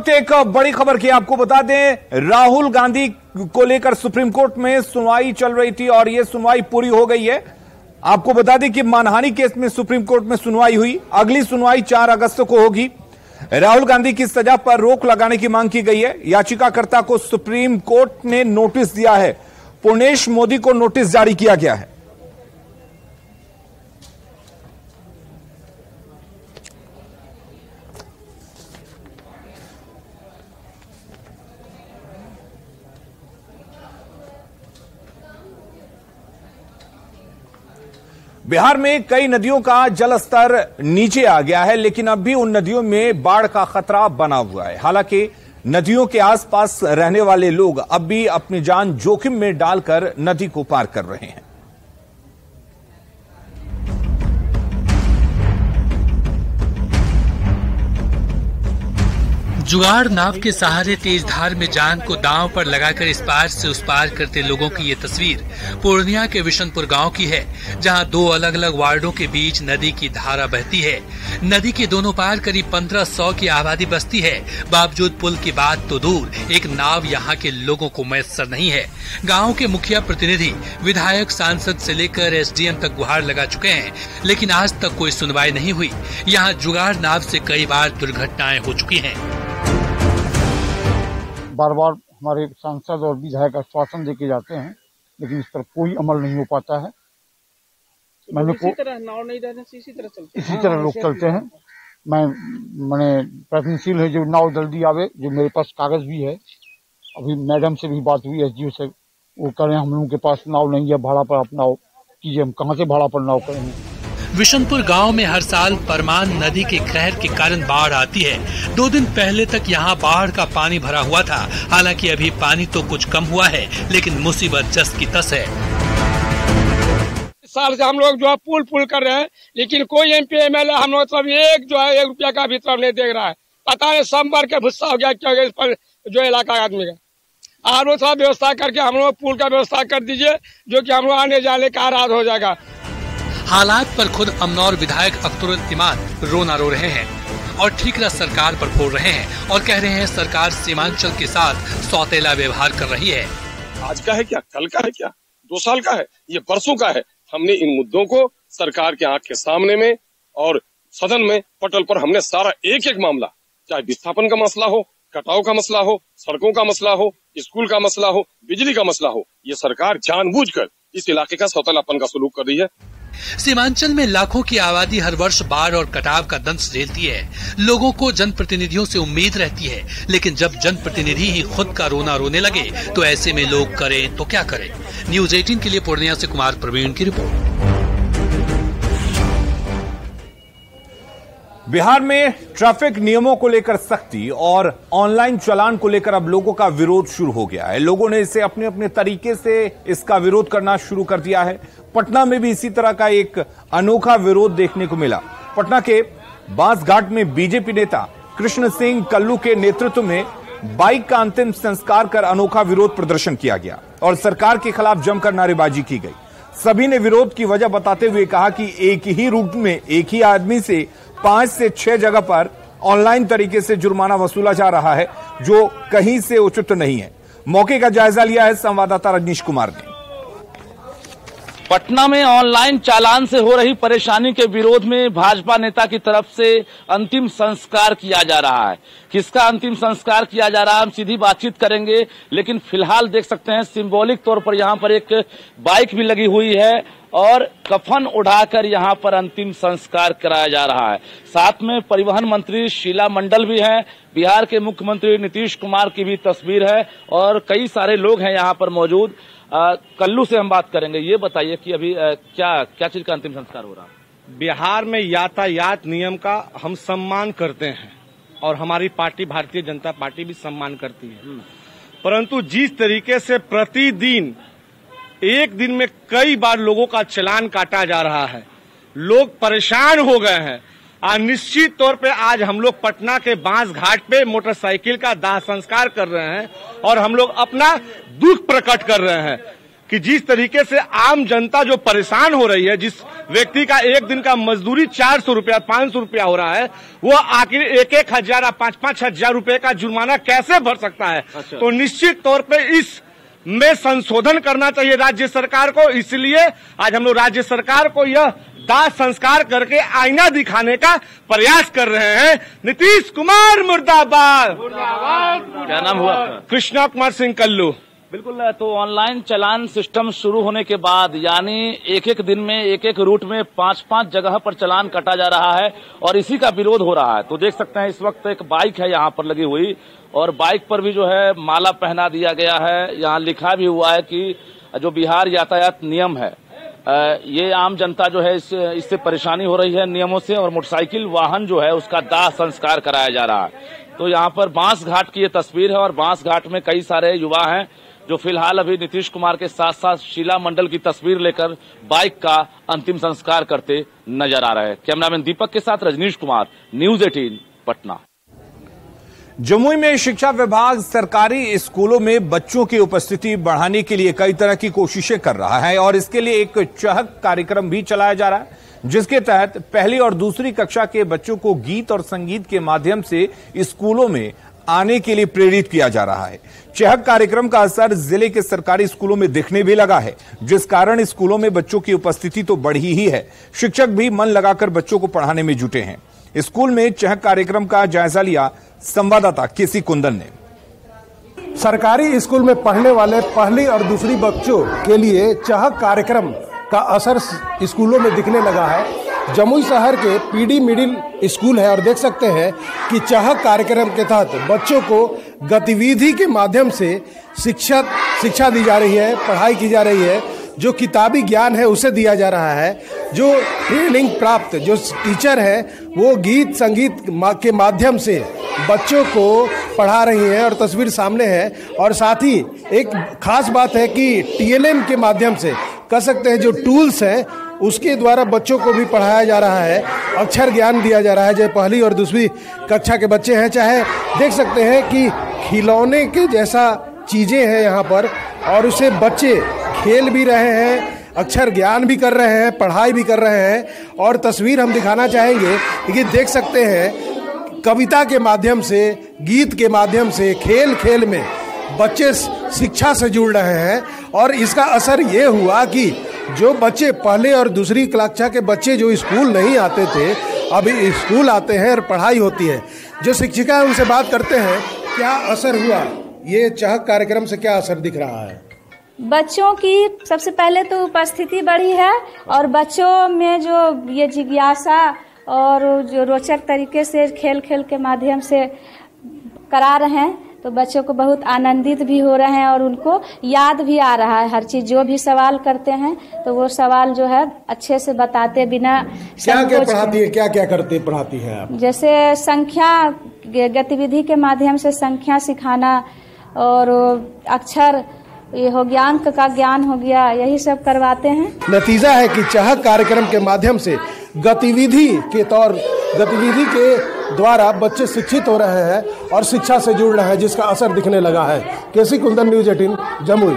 एक बड़ी खबर की आपको बता दें, राहुल गांधी को लेकर सुप्रीम कोर्ट में सुनवाई चल रही थी और यह सुनवाई पूरी हो गई है। आपको बता दें कि मानहानि केस में सुप्रीम कोर्ट में सुनवाई हुई। अगली सुनवाई 4 अगस्त को होगी। राहुल गांधी की सजा पर रोक लगाने की मांग की गई है। याचिकाकर्ता को सुप्रीम कोर्ट ने नोटिस दिया है। पूर्णेश मोदी को नोटिस जारी किया गया है। बिहार में कई नदियों का जलस्तर नीचे आ गया है, लेकिन अब भी उन नदियों में बाढ़ का खतरा बना हुआ है। हालांकि नदियों के आसपास रहने वाले लोग अब भी अपनी जान जोखिम में डालकर नदी को पार कर रहे हैं। जुगाड़ नाव के सहारे तेज धार में जान को दांव पर लगाकर इस पार से उस पार करते लोगों की ये तस्वीर पूर्णिया के विशनपुर गांव की है, जहां 2 अलग अलग वार्डों के बीच नदी की धारा बहती है। नदी के दोनों पार करीब 1500 की आबादी बसती है। बावजूद पुल की बात तो दूर, एक नाव यहाँ के लोगों को मैसर नहीं है। गाँव के मुखिया प्रतिनिधि, विधायक, सांसद से लेकर SDM तक गुहार लगा चुके हैं, लेकिन आज तक कोई सुनवाई नहीं हुई। यहाँ जुगाड़ नाव से कई बार दुर्घटनाएं हो चुकी हैं। बार बार हमारे सांसद और विधायक आश्वासन देके जाते हैं, लेकिन इस पर कोई अमल नहीं हो पाता है। इसी तरह नाव नहीं रहने से इसी तरह लोग चलते हैं। मैंने प्रयत्नशील है जो नाव जल्दी आवे, जो मेरे पास कागज भी है। अभी मैडम से भी बात हुई, SDO से, वो कह रहे हैं हम लोगों के पास नाव नहीं है, भाड़ा पर आप नाव कीजिए। हम कहाँ से भाड़ा पर नाव करेंगे। विशनपुर गांव में हर साल परमान नदी के कहर के कारण बाढ़ आती है। 2 दिन पहले तक यहां बाढ़ का पानी भरा हुआ था। हालांकि अभी पानी तो कुछ कम हुआ है, लेकिन मुसीबत जस की तस है। इस साल से हम लोग जो है पुल कर रहे हैं, लेकिन कोई MP MLA हम लोग सब एक रुपया का भी तरफ नहीं देख रहा है। पता है सब भर के भुस्सा हो गया क्या इस पर जो इलाका आदमी का। आप लोग थोड़ा व्यवस्था करके हम लोग पुल का व्यवस्था कर दीजिए, जो कि हम लोग आने जाने का राहत हो जाएगा। हालात पर खुद अमनौर विधायक अख्तरुल इमान रोना रो रहे हैं और ठीकरा सरकार पर फोड़ रहे हैं और कह रहे हैं सरकार सीमांचल के साथ सौतेला व्यवहार कर रही है। आज का है क्या, कल का है क्या, 2 साल का है, ये बरसों का है। हमने इन मुद्दों को सरकार के आंख के सामने में और सदन में पटल पर हमने सारा एक मामला, चाहे विस्थापन का मसला हो, कटाव का मसला हो, सड़कों का मसला हो, स्कूल का मसला हो, बिजली का मसला हो, ये सरकार जानबूझकर इस इलाके का सौतेलापन का सलूक कर रही है। सीमांचल में लाखों की आबादी हर वर्ष बाढ़ और कटाव का दंश झेलती है। लोगों को जनप्रतिनिधियों से उम्मीद रहती है, लेकिन जब जनप्रतिनिधि ही खुद का रोना रोने लगे तो ऐसे में लोग करें तो क्या करें। न्यूज़ 18 के लिए पूर्णिया से कुमार प्रवीण की रिपोर्ट। बिहार में ट्रैफिक नियमों को लेकर सख्ती और ऑनलाइन चालान को लेकर अब लोगों का विरोध शुरू हो गया है। लोगों ने इसे अपने अपने तरीके से इसका विरोध करना शुरू कर दिया है। पटना में भी इसी तरह का एक अनोखा विरोध देखने को मिला। पटना के बांसघाट में बीजेपी नेता कृष्ण सिंह कल्लू के नेतृत्व में बाइक का अंतिम संस्कार कर अनोखा विरोध प्रदर्शन किया गया और सरकार के खिलाफ जमकर नारेबाजी की गई। सभी ने विरोध की वजह बताते हुए कहा कि एक ही रूट में एक ही आदमी से 5 से 6 जगह पर ऑनलाइन तरीके से जुर्माना वसूला जा रहा है, जो कहीं से उचित नहीं है। मौके का जायजा लिया है संवाददाता रजनीश कुमार ने। पटना में ऑनलाइन चालान से हो रही परेशानी के विरोध में भाजपा नेता की तरफ से अंतिम संस्कार किया जा रहा है। किसका अंतिम संस्कार किया जा रहा है हम सीधी बातचीत करेंगे, लेकिन फिलहाल देख सकते हैं सिंबॉलिक तौर पर यहाँ पर एक बाइक भी लगी हुई है और कफन उड़ाकर यहाँ पर अंतिम संस्कार कराया जा रहा है। साथ में परिवहन मंत्री शीला मंडल भी हैं, बिहार के मुख्यमंत्री नीतीश कुमार की भी तस्वीर है और कई सारे लोग हैं यहाँ पर मौजूद। कल्लू से हम बात करेंगे। ये बताइए कि अभी क्या चीज का अंतिम संस्कार हो रहा है? बिहार में यातायात नियम का हम सम्मान करते हैं और हमारी पार्टी भारतीय जनता पार्टी भी सम्मान करती है, परंतु जिस तरीके से प्रतिदिन एक दिन में कई बार लोगों का चालान काटा जा रहा है, लोग परेशान हो गए हैं। निश्चित तौर पे आज हम लोग पटना के बांसघाट पे मोटरसाइकिल का दाह संस्कार कर रहे हैं और हम लोग अपना दुख प्रकट कर रहे हैं, कि जिस तरीके से आम जनता जो परेशान हो रही है, जिस व्यक्ति का एक दिन का मजदूरी 400 रुपया 500 रुपया हो रहा है, वो आखिर 1,000 या 5,000 रुपए का जुर्माना कैसे भर सकता है। तो निश्चित तौर पे इस में संशोधन करना चाहिए राज्य सरकार को। इसलिए आज हम लोग राज्य सरकार को यह दाह संस्कार करके आईना दिखाने का प्रयास कर रहे हैं। नीतीश कुमार मुर्दाबाद। क्या नाम हुआ? कृष्णा कुमार सिंह कल्लू। बिल्कुल। तो ऑनलाइन चालान सिस्टम शुरू होने के बाद यानी एक एक दिन में एक एक रूट में 5-5 जगह पर चालान कटा जा रहा है और इसी का विरोध हो रहा है। तो देख सकते हैं इस वक्त एक बाइक है यहाँ पर लगी हुई और बाइक पर भी जो है माला पहना दिया गया है। यहाँ लिखा भी हुआ है कि जो बिहार यातायात नियम है, ये आम जनता जो है इससे परेशानी हो रही है नियमों से, और मोटरसाइकिल वाहन जो है उसका दाह संस्कार कराया जा रहा है। तो यहाँ पर बांस घाट की ये तस्वीर है और बांस घाट में कई सारे युवा हैं जो फिलहाल अभी नीतीश कुमार के साथ साथ शीला मंडल की तस्वीर लेकर बाइक का अंतिम संस्कार करते नजर आ रहे हैं। कैमरामैन दीपक के साथ रजनीश कुमार, न्यूज़ 18 पटना। जमुई में शिक्षा विभाग सरकारी स्कूलों में बच्चों की उपस्थिति बढ़ाने के लिए कई तरह की कोशिशें कर रहा है और इसके लिए एक चहक कार्यक्रम भी चलाया जा रहा है, जिसके तहत पहली और दूसरी कक्षा के बच्चों को गीत और संगीत के माध्यम से स्कूलों में आने के लिए प्रेरित किया जा रहा है। चहक कार्यक्रम का असर जिले के सरकारी स्कूलों में दिखने भी लगा है, जिस कारण स्कूलों में बच्चों की उपस्थिति तो बढ़ी ही है, शिक्षक भी मन लगाकर बच्चों को पढ़ाने में जुटे हैं। स्कूल में चहक कार्यक्रम का जायजा लिया संवाददाता केसी कुंदन ने। सरकारी स्कूल में पढ़ने वाले पहली और दूसरी बच्चों के लिए चहक कार्यक्रम का असर स्कूलों में दिखने लगा है। जमुई शहर के पीडी मिडिल स्कूल है और देख सकते हैं कि चहक कार्यक्रम के तहत बच्चों को गतिविधि के माध्यम से शिक्षा दी जा रही है, पढ़ाई की जा रही है। जो किताबी ज्ञान है उसे दिया जा रहा है। जो ट्रेनिंग प्राप्त जो टीचर है वो गीत संगीत के माध्यम से बच्चों को पढ़ा रही हैं और तस्वीर सामने है। और साथ ही एक खास बात है कि TLM के माध्यम से कह सकते हैं जो टूल्स हैं उसके द्वारा बच्चों को भी पढ़ाया जा रहा है, अक्षर ज्ञान दिया जा रहा है। जो पहली और दूसरी कक्षा के बच्चे हैं, चाहे देख सकते हैं कि खिलौने के जैसा चीज़ें हैं यहाँ पर और उसे बच्चे खेल भी रहे हैं, अक्षर ज्ञान भी कर रहे हैं, पढ़ाई भी कर रहे हैं। और तस्वीर हम दिखाना चाहेंगे कि देख सकते हैं कविता के माध्यम से, गीत के माध्यम से, खेल खेल में बच्चे शिक्षा से जुड़ रहे हैं। और इसका असर ये हुआ कि जो बच्चे पहले और दूसरी कक्षा के बच्चे जो स्कूल नहीं आते थे, अभी स्कूल आते हैं और पढ़ाई होती है। जो शिक्षिका है उनसे बात करते हैं, क्या असर हुआ, ये चहक कार्यक्रम से क्या असर दिख रहा है? बच्चों की सबसे पहले तो उपस्थिति बढ़ी है और बच्चों में जो ये जिज्ञासा और जो रोचक तरीके से खेल खेल के माध्यम से करा रहे हैं, तो बच्चों को बहुत आनंदित भी हो रहे हैं और उनको याद भी आ रहा है हर चीज। जो भी सवाल करते हैं तो वो सवाल जो है अच्छे से बताते बिना क्या पढ़ाती है, क्या क्या करते पढ़ाती है आप? जैसे संख्या गतिविधि के माध्यम से संख्या सिखाना और अक्षर ये हो ज्ञान का ज्ञान हो गया, यही सब करवाते हैं। नतीजा है कि चहक कार्यक्रम के माध्यम से गतिविधि के द्वारा बच्चे शिक्षित हो रहे हैं और शिक्षा से जुड़ रहे हैं, जिसका असर दिखने लगा है। केसी कुंदन, न्यूज़ 18 जमुई।